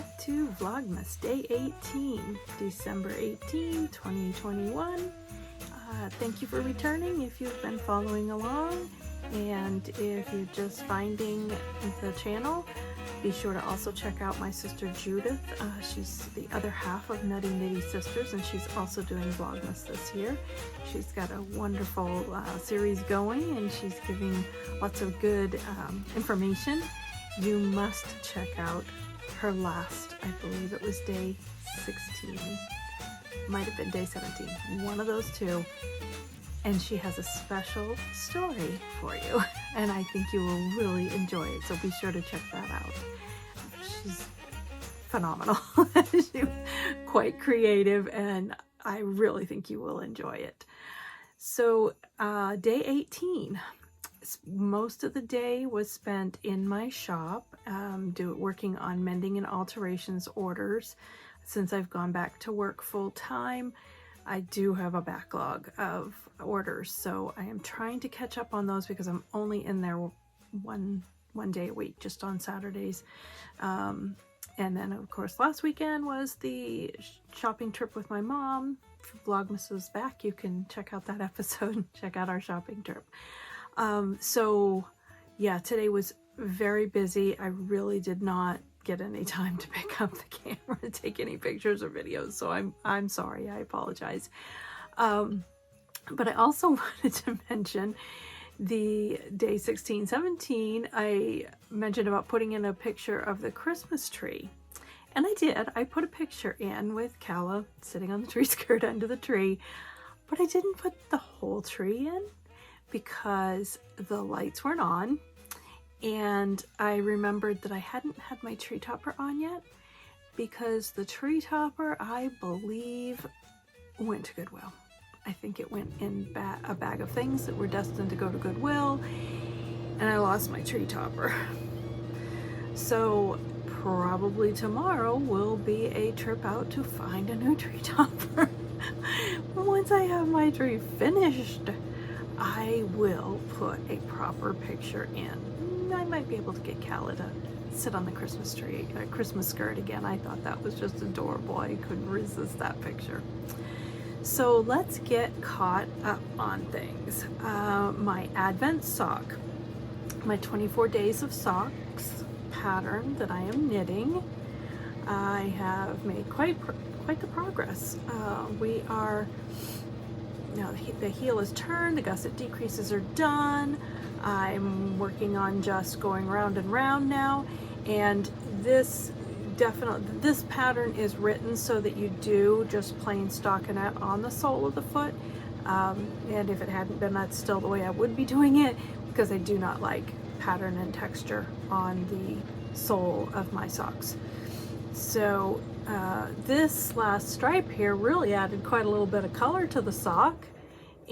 back to Vlogmas Day 18, December 18, 2021. Thank you for returning if you've been following along, and if you're just finding the channel, be sure to also check out my sister Judith. She's the other half of Nutty Nitty Sisters, and she's also doing Vlogmas this year. She's got a wonderful series going, and she's giving lots of good information. You must check out her last, I believe it was day 16, might have been day 17, one of those two, and she has a special story for you, and I think you will really enjoy it, so be sure to check that out. She's phenomenal. She's quite creative, and I really think you will enjoy it. So day 18, most of the day was spent in my shop working on mending and alterations orders. Since I've gone back to work full time, I do have a backlog of orders, so I am trying to catch up on those because I'm only in there one day a week, just on Saturdays. And then of course last weekend was the shopping trip with my mom. If Vlogmas is back, you can check out that episode and check out our shopping trip. So yeah, today was very busy. I really did not get any time to pick up the camera to take any pictures or videos, so I'm sorry, I apologize. But I also wanted to mention the day 16, 17, I mentioned about putting in a picture of the Christmas tree. And I did. I put a picture in with Calla sitting on the tree skirt under the tree, but I didn't put the whole tree in because the lights weren't on. And I remembered that I hadn't had my tree topper on yet because the tree topper, I believe, went to Goodwill. I think it went in a bag of things that were destined to go to Goodwill, and I lost my tree topper. So probably tomorrow will be a trip out to find a new tree topper. Once I have my tree finished, I will put a proper picture in. I might be able to get Calla to sit on the Christmas tree, Christmas skirt again. I thought that was just adorable. I couldn't resist that picture. So let's get caught up on things. My Advent sock, my 24 days of socks pattern that I am knitting, I have made quite the progress. We are, now the heel is turned, the gusset decreases are done. I'm working on just going round and round now, and this pattern is written so that you do just plain stockinette on the sole of the foot, and if it hadn't been, that's still the way I would be doing it, because I do not like pattern and texture on the sole of my socks. So this last stripe here really added quite a little bit of color to the sock,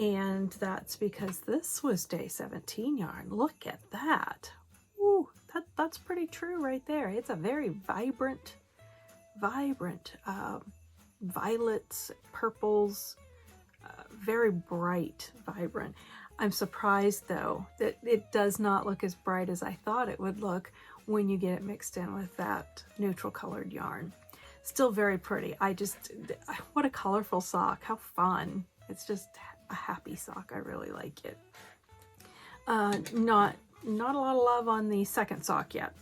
and that's because this was day 17 yarn. Look at that. Ooh, that's pretty true right there. It's a very vibrant violets, purples, very bright, vibrant. I'm surprised though that it does not look as bright as I thought it would look when you get it mixed in with that neutral colored yarn. Still very pretty. What a colorful sock. How fun. It's just a happy sock. I really like it. Not a lot of love on the second sock yet.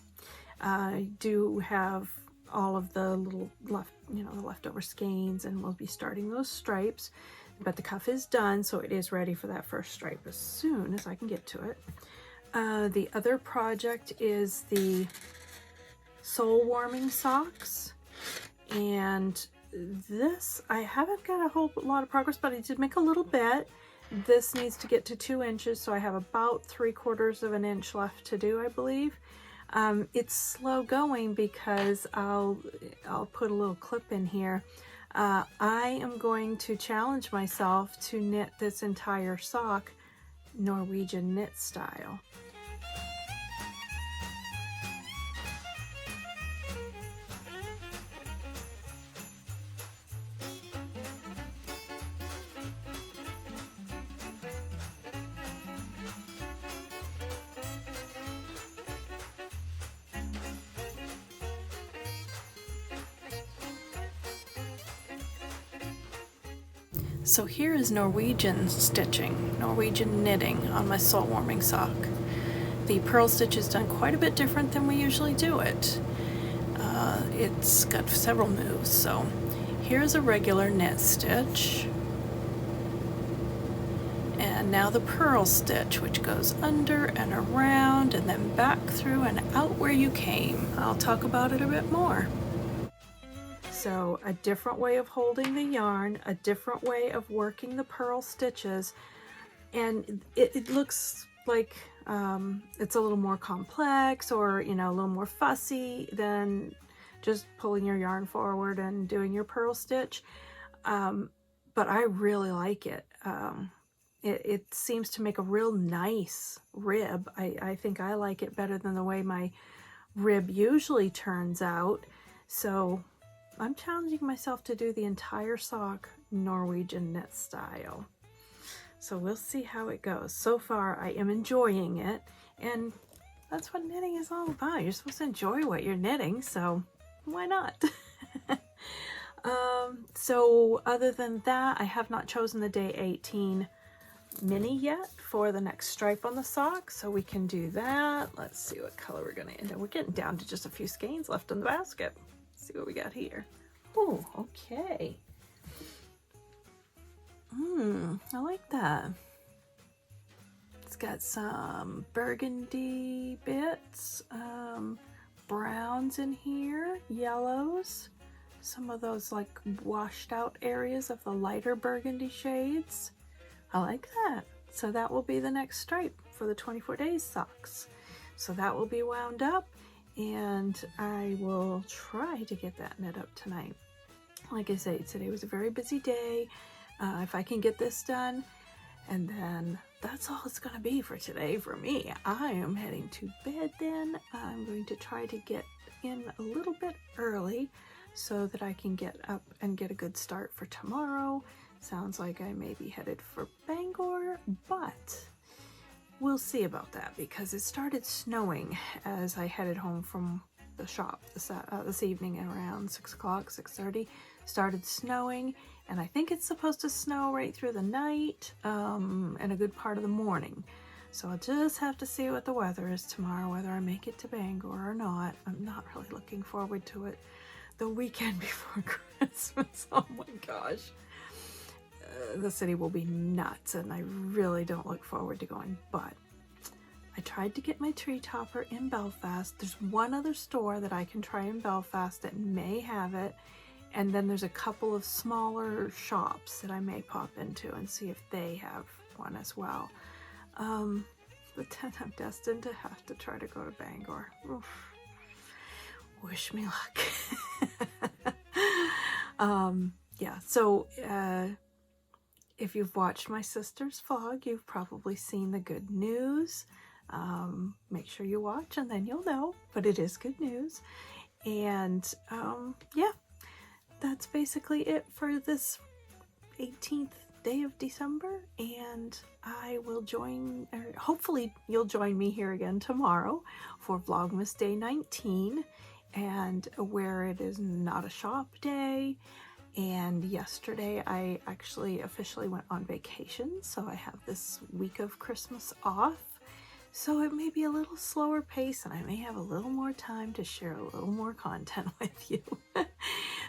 I do have all of the little the leftover skeins, and we'll be starting those stripes, but the cuff is done, so it is ready for that first stripe as soon as I can get to it. The other project is the sole warming socks, and this I haven't got a whole lot of progress, but I did make a little bit. This needs to get to 2 inches, so I have about 3/4 of an inch left to do, I believe. It's slow going because I'll put a little clip in here. I am going to challenge myself to knit this entire sock Norwegian knit style. So here is Norwegian stitching, Norwegian knitting on my soul warming sock. The purl stitch is done quite a bit different than we usually do it. It's got several moves, so here's a regular knit stitch. And now the purl stitch, which goes under and around and then back through and out where you came. I'll talk about it a bit more. So a different way of holding the yarn, a different way of working the purl stitches, and it looks like it's a little more complex, or a little more fussy than just pulling your yarn forward and doing your purl stitch, but I really like it. It seems to make a real nice rib. I think I like it better than the way my rib usually turns out, so I'm challenging myself to do the entire sock Norwegian knit style. So we'll see how it goes. So far I am enjoying it, and that's what knitting is all about. You're supposed to enjoy what you're knitting, so why not? So other than that, I have not chosen the day 18 mini yet for the next stripe on the sock, so we can do that. Let's see what color we're gonna end up. We're getting down to just a few skeins left in the basket. Let's see what we got here. Oh, okay. I like that. It's got some burgundy bits, browns in here, yellows, some of those like washed out areas of the lighter burgundy shades. I like that. So that will be the next stripe for the 24 days socks. So that will be wound up, and I will try to get that knit up tonight. Like I say, today was a very busy day. If I can get this done, and then that's all it's gonna be for today for me. I am heading to bed then. I'm going to try to get in a little bit early so that I can get up and get a good start for tomorrow. Sounds like I may be headed for Bangor, but we'll see about that, because it started snowing as I headed home from the shop this evening at around 6 o'clock, 6:30. Started snowing, and I think it's supposed to snow right through the night and a good part of the morning. So I'll just have to see what the weather is tomorrow, whether I make it to Bangor or not. I'm not really looking forward to it. The weekend before Christmas, oh my gosh. The city will be nuts, and I really don't look forward to going, but I tried to get my tree topper in Belfast. There's one other store that I can try in Belfast that may have it, and then there's a couple of smaller shops that I may pop into and see if they have one as well. But then I'm destined to have to try to go to Bangor. Oof. Wish me luck. Yeah, so if you've watched my sister's vlog, you've probably seen the good news. Make sure you watch and then you'll know, but it is good news. And yeah, that's basically it for this 18th day of December, and I will hopefully you'll join me here again tomorrow for Vlogmas Day 19, and where it is not a shop day. And yesterday I actually officially went on vacation, so I have this week of Christmas off. So it may be a little slower pace, and I may have a little more time to share a little more content with you.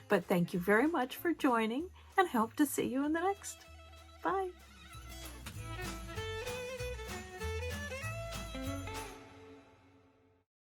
But thank you very much for joining, and hope to see you in the next. Bye.